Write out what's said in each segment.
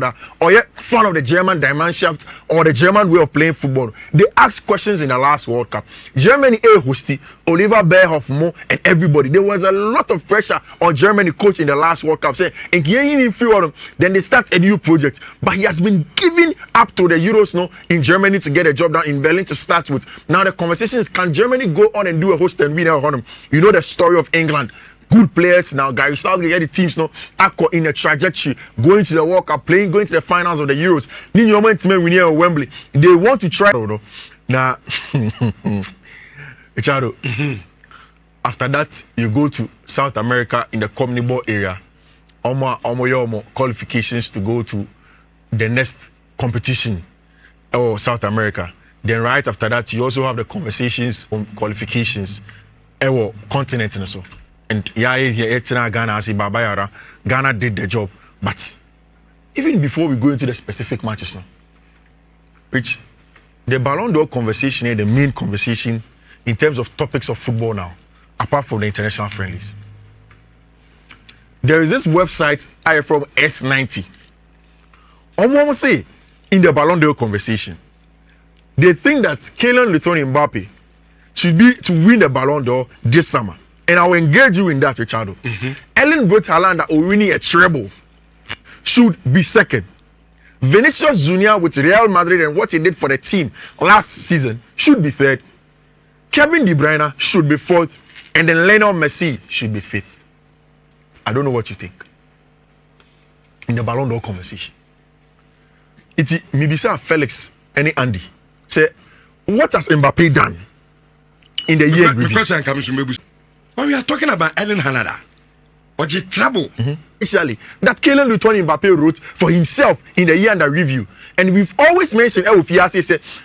footballer or yet fan of the German Dimension or the German way of playing football. They asked questions in the last World Cup. Germany hosted Oliver Bierhoff, Mo, and everybody. There was a lot of pressure on Germany coach in the last World Cup saying, then they start a new project. But he has been giving up to the Euros now in Germany to get a job down in Berlin to start with. Now the conversation is, can Germany go on and do a host and win at home? You know the story of England. Good players now. Gary Southgate get the teams now in a trajectory, going to the World Cup, going to the finals of the Euros. Wembley. They want to try. Now, after that, you go to South America in the CONMEBOL area. Almost qualifications to go to the next competition or South America. Then right after that, you also have the conversations on qualifications or continent and so. And Ghana did the job. But even before we go into the specific matches now, which the Ballon d'Or conversation is the main conversation in terms of topics of football now, apart from the international friendlies. There is this website from S90. Almost say in the Ballon d'Or conversation, they think that Kylian Mbappe should be to win the Ballon d'Or this summer. And I will engage you in that, Richardo. Erling Braut Haaland, or winning a treble, should be second. Vinicius Junior with Real Madrid and what he did for the team last season should be third. Kevin De Bruyne should be fourth. And then Lionel Messi should be fifth. I don't know what you think. In the Ballon d'Or conversation. It's maybe say Felix and Andy. Say, what has Mbappe done in the year? But we are talking about Erling Haaland. What is trouble? Initially, that Kylian Mbappe wrote for himself in the year under review. And we've always mentioned,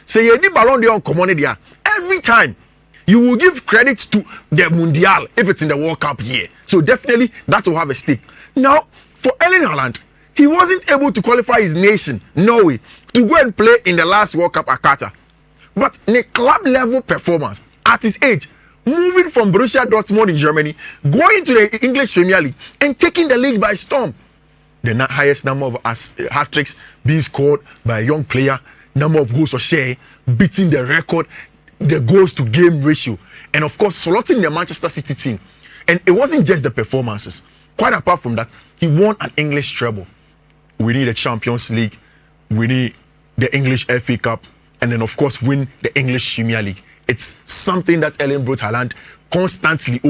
say you did Ballon d'Or commodity every time. You will give credit to the Mundial if it's in the World Cup year. So definitely that will have a stake. Now, for Erling Haaland, he wasn't able to qualify his nation, Norway, to go and play in the last World Cup at Qatar. But in a club level performance, at his age, moving from Borussia Dortmund in Germany, going to the English Premier League and taking the league by storm. The highest number of hat-tricks being scored by a young player, number of goals or share, beating the record, the goals to game ratio, and of course, slotting the Manchester City team. And it wasn't just the performances. Quite apart from that, he won an English treble. We need a Champions League, we need the English FA Cup, and then of course win the English Premier League. It's something that Erling Braut Haaland constantly.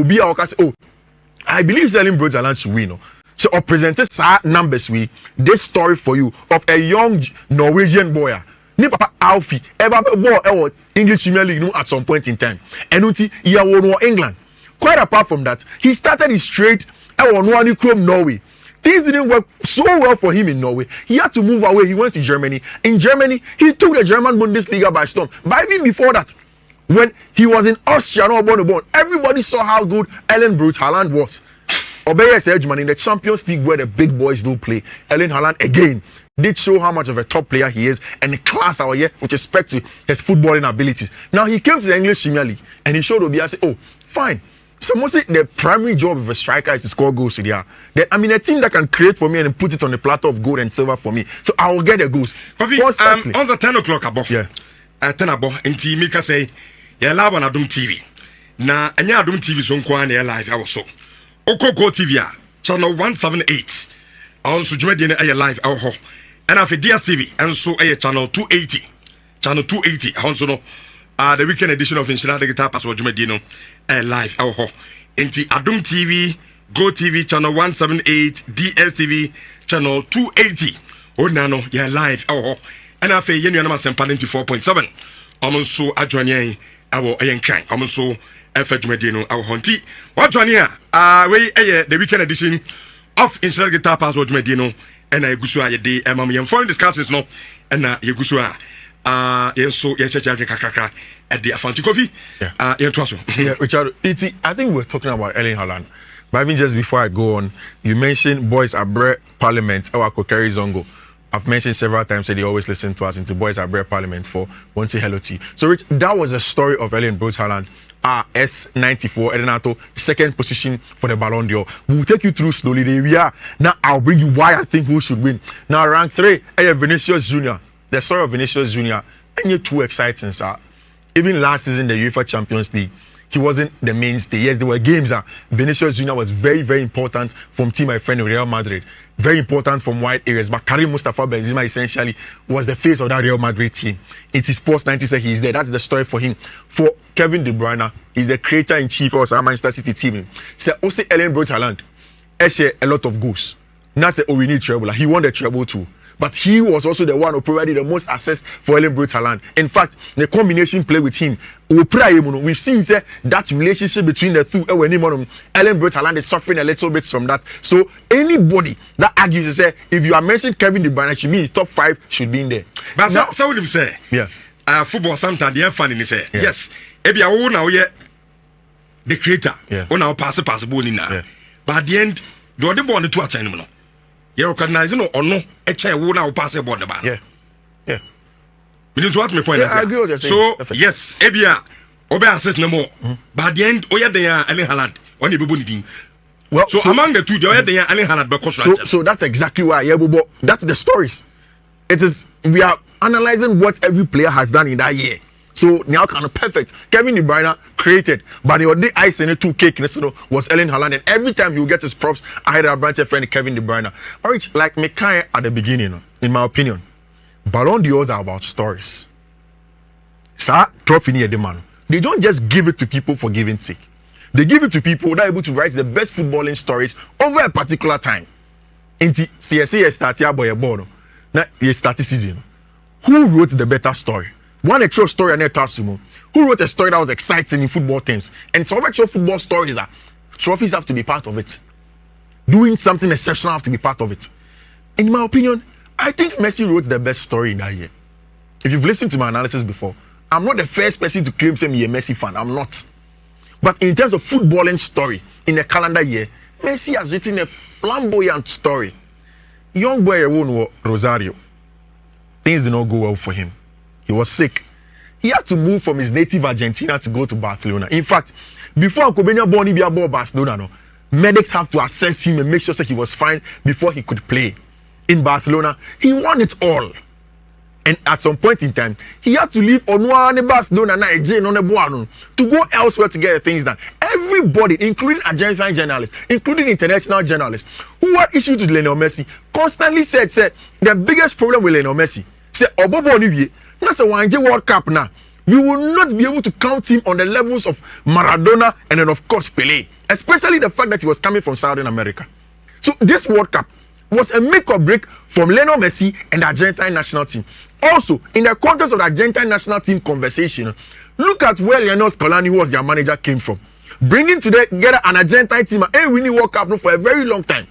I believe Erling Braut Haaland should win. So I presented numbers this story for you of a young Norwegian boy. Ni papa Alfie ever ball English Premier League at some point in time. And he won England. Quite apart from that, he started his trade from Norway. Things didn't work so well for him in Norway. He had to move away. He went to Germany. In Germany, he took the German Bundesliga by storm. But even before that, when he was in Austria, everybody saw how good Erling Braut Haaland was. Obeyes Edgeman in the Champions League where the big boys do play. Erling Haaland again did show how much of a top player he is and the class out here with respect to his footballing abilities. Now he came to the English Premier League and he showed Obi. I said, fine. So mostly the primary job of a striker is to score goals. Then a team that can create for me and put it on the platter of gold and silver for me. So I will get the goals. On the 10 o'clock above. Yeah. 10 above. And Mika say, yeah, love on Adum TV. Na anya Adum TV so nko an live also. Oko Go TV channel 178. Also jumedi na live ho. And afi DSTV and so channel 280. Channel 280 also no the weekend edition of Inshallah the Guitar Password jumedi no live ho. Enti Adum TV, Go TV channel 178, DSTV channel 280. Onano ya live ho. And afi yenu na masempa 94.7. Amonso adwane awo ayenkran amonso efadwumadi no awo honti wadwane we the weekend edition of Inside Guitar Password dwumadi no na egusu ayede emam yem foreign discussions no na yegusu yenso ye cheche kakaka at the Afanti Coffee yentoaso. Yeah, Richard, I think we're talking about Erling Haaland. But even just before I go on, you mentioned boys at Parliament our Kokeri Zongo. I've mentioned several times that they always listen to us into Boys at Bread Parliament for one say hello to you. So Rich, that was a story of Erling Braut Haaland, S94 Edenato, second position for the Ballon d'Or. We'll take you through slowly. There we are. Now I'll bring you why I think who should win. Now rank 3, Vinicius Junior. The story of Vinicius Junior, and you're too exciting, sir. Even last season, the UEFA Champions League, he wasn't the mainstay. Yes, there were games. Vinicius Junior was very, very important from team my friend in Real Madrid. Very important from wide areas. But Karim Mustafa Benzema essentially was the face of that Real Madrid team. It's his Sports 90 said he's there. That's the story for him. For Kevin De Bruyne, he's the creator-in-chief of our Manchester City team. So also Erling Braut Haaland, share a lot of goals. Now say, oh, we need treble. He won the treble too. But he was also the one who provided the most assists for Erling Braut Haaland. In fact, the combination play with him, we've seen say, that relationship between the two. Erling Braut Haaland is suffering a little bit from that. So anybody that argues say if you are mentioning Kevin De Bruyne should be in the top 5, should be in there. But now, so what him say? Yeah. Football sometimes they have fun in it. Yes. Ebi awo now the creator. Yeah. Oh now pass ball in now. But at the end, the other ball the two at no. You recognize no or no a chair will now pass about the bar. Yeah. Means what my point is. I agree with you. So yes, Ebia Obe assess no more. But at the end, Oya they are Erling Haaland on the Bubuni. Well, so among the two, they are Erling Haaland because so that's exactly why. Yeah, but that's the stories. It is we are analyzing what every player has done in that year. So now kind of perfect. Kevin De Bruyne created, but the ice in the 2 cake was Erling Haaland, and every time he will get his props ahead of our branch friend Kevin De Bruyne. All right, like Mekai at the beginning, in my opinion, Ballon d'Ors are about stories. Sir, trophy near the man. They don't just give it to people for giving sake. They give it to people that are able to write the best footballing stories over a particular time. Inti CSA started by a board. Now he started season. Who wrote the better story? One actual story and a classroom. Who wrote a story that was exciting in football terms? And some actual football stories are trophies have to be part of it. Doing something exceptional have to be part of it. In my opinion, I think Messi wrote the best story in that year. If you've listened to my analysis before, I'm not the first person to claim say me a Messi fan. I'm not. But in terms of footballing story in a calendar year, Messi has written a flamboyant story. Young boy won Rosario. Things did not go well for him. He was sick. He had to move from his native Argentina to go to Barcelona. In fact, before Kobenya born be about Barcelona, medics have to assess him and make sure that he was fine before he could play. In Barcelona, he won it all. And at some point in time, he had to leave Barcelona to go elsewhere to get things done. Everybody, including Argentine journalists, including international journalists, who had issues with Lionel Messi, constantly said the biggest problem with Lionel Messi, that's a World Cup now. We will not be able to count him on the levels of Maradona and then of course Pelé, especially the fact that he was coming from Southern America. So this World Cup was a make or break from Lionel Messi and the Argentine national team. Also, in the context of the Argentine national team conversation, look at where Lionel Scaloni, who was their manager, came from. Bringing together an Argentine team and winning World Cup for a very long time.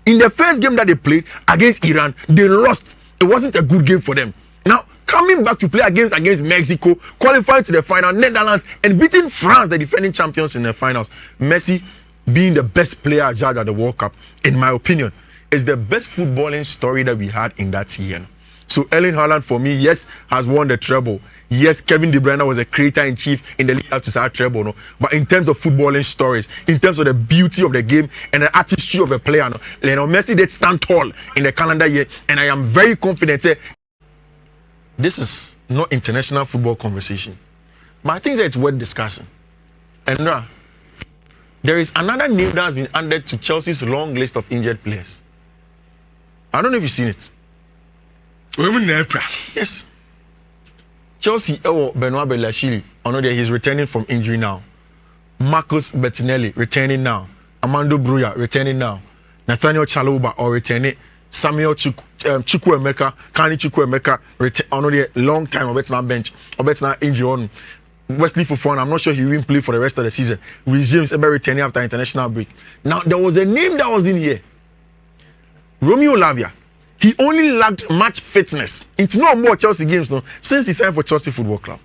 In the first game that they played against Iran, they lost. It wasn't a good game for them. Now, coming back to play against Mexico, qualifying to the final, Netherlands, and beating France, the defending champions in the finals. Messi being the best player judged at the World Cup, in my opinion, is the best footballing story that we had in that year. So Erling Haaland, for me, yes, has won the treble. Yes, Kevin De Bruyne was a creator-in-chief in the lead up to that treble. No? But in terms of footballing stories, in terms of the beauty of the game and the artistry of a player, no? Lionel Messi did stand tall in the calendar year, and I am very confident this is not international football conversation, but I think that it's worth discussing. And now, there is another name that has been added to Chelsea's long list of injured players. I don't know if you've seen it. Yes. Chelsea, Benoit Bellashili, he's returning from injury now. Marcus Bettinelli, returning now. Amando Bruya, returning now. Nathaniel Chaluba, returning. Samuel Chukwuemeka, Kani Chukwuemeka, on the long time, on bench, on injury on. Wesley Fofana, I'm not sure he will even play for the rest of the season. Resumes returning after international break. Now, there was a name that was in here. Romeo Lavia. He only lacked match fitness. It's no more Chelsea games now since he signed for Chelsea Football Club.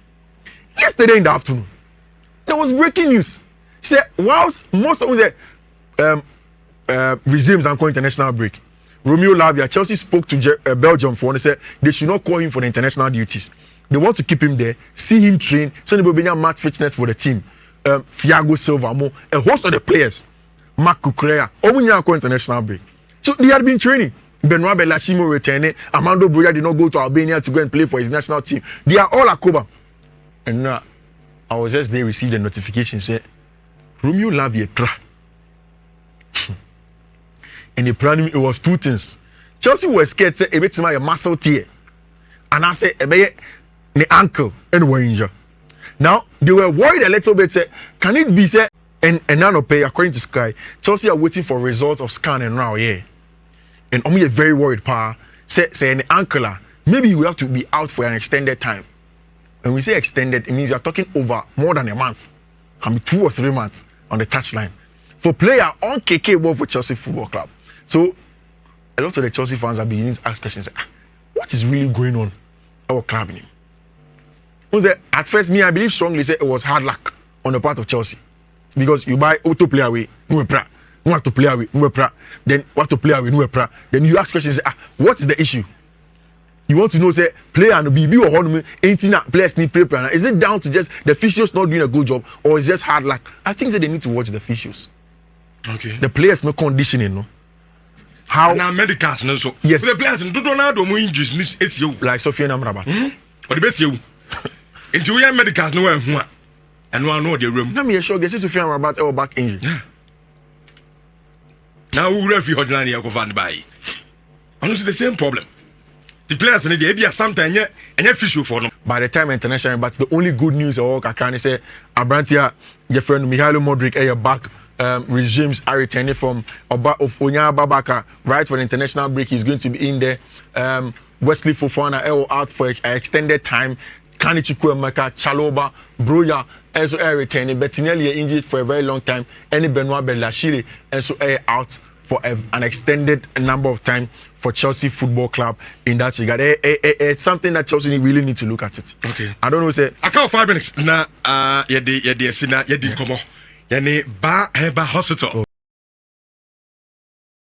Yesterday in the afternoon, there was breaking news. Say, whilst most of them resumes and go international break, Romeo Lavia, Chelsea spoke to Belgium for and said they should not call him for the international duties. They want to keep him there, see him train, send him match fitness for the team. Thiago Silva, a host of the players, Marc Cucurella, Omunyako international break. So they had been training. Benoit Belashimo returning. Armando Broja did not go to Albania to go and play for his national team. They are all at Cuba. And now, I was just there, received a notification saying, Romeo Lavia pra. And the plan, it was two things. Chelsea was scared, say, a bit my muscle tear. And I said, the ankle and one injured. Now, they were worried a little bit, say, can it be, say, and none pay, according to Sky, Chelsea are waiting for results of scan and now, yeah. And I'm very worried, say an ankle, maybe you will have to be out for an extended time. When we say extended, it means you're talking over more than a month. I mean 2 or 3 months on the touchline. For player on KK ball for Chelsea Football Club. So a lot of the Chelsea fans are beginning to ask questions. What is really going on our club in him? At first, me, I believe strongly say it was hard luck on the part of Chelsea. Because you buy auto play away, no pra. You have to play away, no pra. Then what to play away, no pra. Then you ask questions, what is the issue? You want to know, say, player and BB or Honor, 18 players need play plan. Is it down to just the officials not doing a good job, or is it just hard luck? I think that they need to watch the officials. Okay. The players no conditioning, no. How now medicals no so. Yes. The players do not know more injuries. It's you. Like Sophia Amrabat. Or the best you. Into your medicals no one. And no one know the room. Now me sure this is Sophia Amrabat or back injury. Yeah. Now who referee Hodlani Yakovan by? Honestly, the same problem. The players in the area sometimes and official for them. By the time international, but the only good news all can say Abrantia, your friend Mihailo Modric, back regimes are returning from Onya Babaka right for the international break. He's going to be in there. Wesley Fofana out for an extended time. Kanichiku Emeka, Chaloba, Broya, also returning. Bettinelli injured for a very long time. Any Benoit Belashile also out for an extended number of time for Chelsea Football Club in that regard. It's something that Chelsea really need to look at it. Okay. I don't know, say. I count 5 minutes. Na, yedi komo. Yani ba hospital.